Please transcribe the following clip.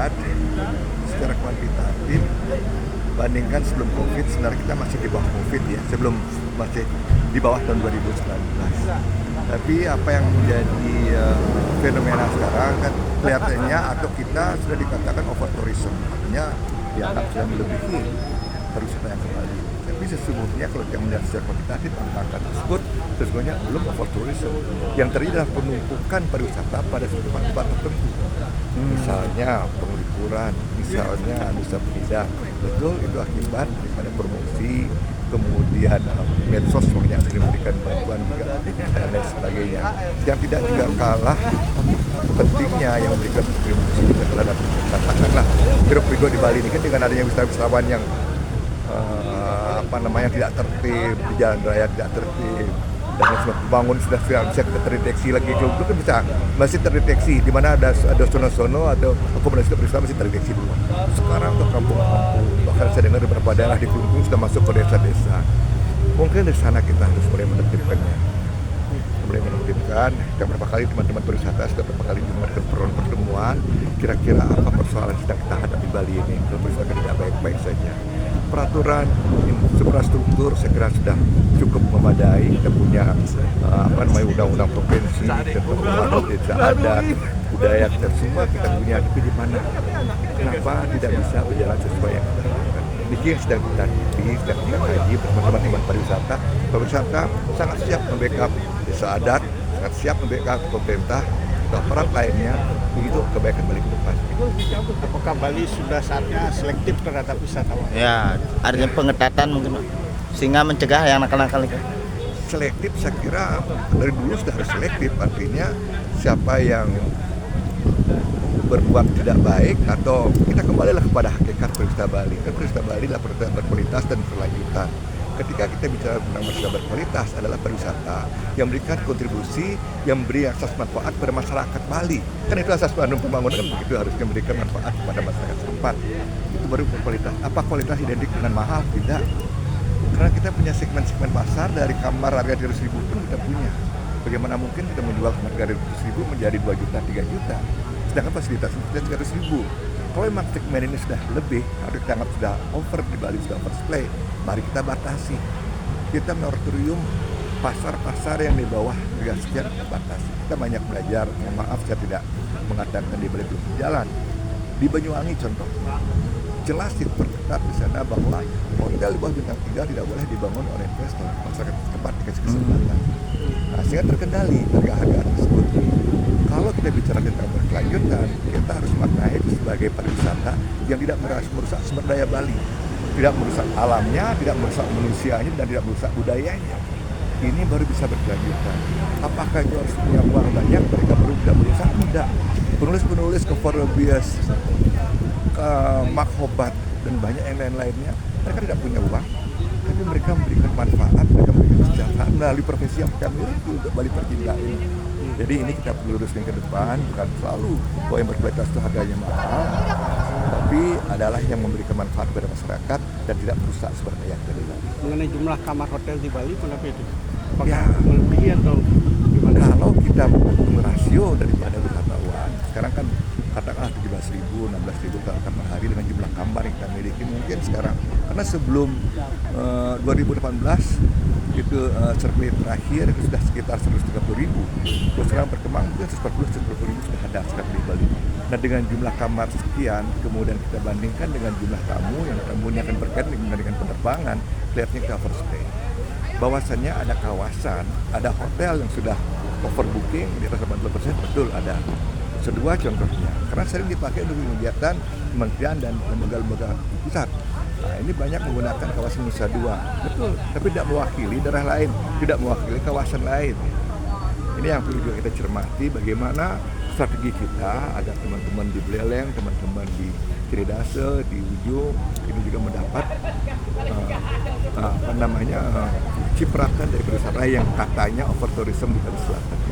lihat secara kuantitatif, bandingkan sebelum COVID, sebenarnya kita masih di bawah COVID ya, masih di bawah tahun 2019. Tapi apa yang menjadi fenomena sekarang kan kelihatannya atau kita sudah dikatakan over tourism, artinya dianggap sudah melebihi pariwisata yang kembali. Tapi sesungguhnya kalau kita melihat secara kuantitatif angka tersebut sesungguhnya belum over tourism. Yang terjadi adalah penumpukan pariwisata pada suatu tempat tertentu. Misalnya penglipuran, misalnya nusa penida. Betul, itu akibat daripada promosi, kemudian medsos yang sering memberikan bantuan juga dan lain sebagainya. Yang tidak juga kalah pentingnya yang memberikan kontribusi juga terhadap katakanlah hiruk pikuk di Bali ini kan dengan adanya wisatawan yang tidak tertib di jalan raya, tidak tertib dan semua pembangun sudah bisa terdeteksi lagi. Kalau dulu kan masih terdeteksi di mana ada sono-sono atau akomodasi peristiwa masih terdeteksi dulu. Sekarang ke kampung-kampung, bahkan saya dengar beberapa daerah di Kelungkung sudah masuk ke desa-desa. Mungkin dari sana kita harus mulai menertibkannya. Dan berapa kali teman-teman berwisata sudah berapa kali melakukan pertemuan, kira-kira apa persoalan sedang kita hadapi Bali ini kalau berwisata tidak baik-baik saja. Peraturan infrastruktur saya kira sudah cukup memadai. Kita punya undang-undang provinsi, desa adat, budaya kita semua kita punya. Tapi di mana? Kenapa tidak bisa berjalan sesuai yang kita lakukan? Ini yang sedang kita kaji bersama teman-teman pariwisata. Pariwisata sangat siap membackup desa adat, sangat siap membackup pemerintah atau aparat lainnya begitu kebaikan Bali ke depan. Apakah Bali sudah saatnya selektif terhadap wisatawan? Ya, artinya pengetatan mungkin sehingga mencegah yang nakal-nakal itu. Selektif saya kira dari dulu sudah harus selektif, artinya siapa yang berbuat tidak baik atau kita kembalilah kepada hakikat pariwisata Bali. Kan pariwisata Bali adalah pariwisata berkualitas dan berkelanjutan. Ketika kita bicara tentang pariwisata berkualitas adalah pariwisata yang memberikan kontribusi, yang memberi akses manfaat pada masyarakat Bali. Kan itu asas pembangunan kan begitu, harusnya memberikan manfaat kepada masyarakat setempat. Itu baru berkualitas. Apa kualitas identik dengan mahal? Tidak. Karena kita punya segmen-segmen pasar dari kamar harga 300.000 pun kita punya. Bagaimana mungkin kita menjual kamar harga 200.000 menjadi 2 juta, 3 juta? Sedangkan fasilitas kita 300.000. Kalau memang segmen ini sudah lebih, harus dianggap sudah over di Bali, sudah oversupply, mari kita batasi. Kita moratorium pasar-pasar yang di bawah harga sekian kita batasi. Kita banyak belajar, maaf saya tidak mengatakan di Bali belum berjalan. Di Banyuwangi contohnya, jelas diperketat di sana bahwa hotel di bawah bintang 3 tidak boleh dibangun oleh investor, masyarakat setempat dikasih kesempatan. Nah, sehingga terkendali harga-harga tersebut. Kalau kita bicara tentang berkelanjutan, kita harus maknai itu sebagai pariwisata yang tidak merusak sumber daya Bali, tidak merusak alamnya, tidak merusak manusianya, dan tidak merusak budayanya. Ini baru bisa berkelanjutan. Apakah itu harus punya uang banyak? Mereka baru tidak merusak? Tidak. Penulis-penulis ke Forbias, ke Makhobat, dan banyak yang lain-lainnya, mereka tidak punya uang, tapi mereka memberikan manfaat, mereka memberikan kesejahteraan melalui profesi yang mereka miliki untuk Bali tercinta ini. Jadi ini kita perlu luruskan ke depan, bukan selalu bahwa yang berkualitas itu harganya mahal, tapi adalah yang memberikan manfaat kepada masyarakat dan tidak merusak sumber daya kehidupan. Mengenai jumlah kamar hotel di Bali, kenapa itu? Apakah Ya, melebihi atau gimana? kalau kita menghitung rasio daripada wisatawan, sekarang kan katakanlah 17.000, 16.000 kamar hari dengan jumlah kamar yang kita miliki mungkin sekarang. Karena sebelum 2018 itu survei terakhir itu sudah sekitar 130.000. Terus sekarang berkembang mungkin 140.000 sudah ada sekarang di Bali. Nah dengan jumlah kamar sekian, kemudian kita bandingkan dengan jumlah tamu yang tamunya akan berkaitan dengan penerbangan, kelihatannya kita overstay. Bahwasannya ada kawasan, ada hotel yang sudah overbooking di atas 80%, betul ada. Kedua contohnya, karena sering dipakai untuk kegiatan kementerian dan lembaga-lembaga pusat. Nah, ini banyak menggunakan kawasan Nusa Dua, betul, tapi tidak mewakili daerah lain, tidak mewakili kawasan lain. Ini yang perlu juga kita cermati, bagaimana strategi kita agar teman-teman di Beleleng, teman-teman di Ciredase, di Ujung, ini juga mendapat cipratan dari pariwisata yang katanya over tourism di Bali Selatan.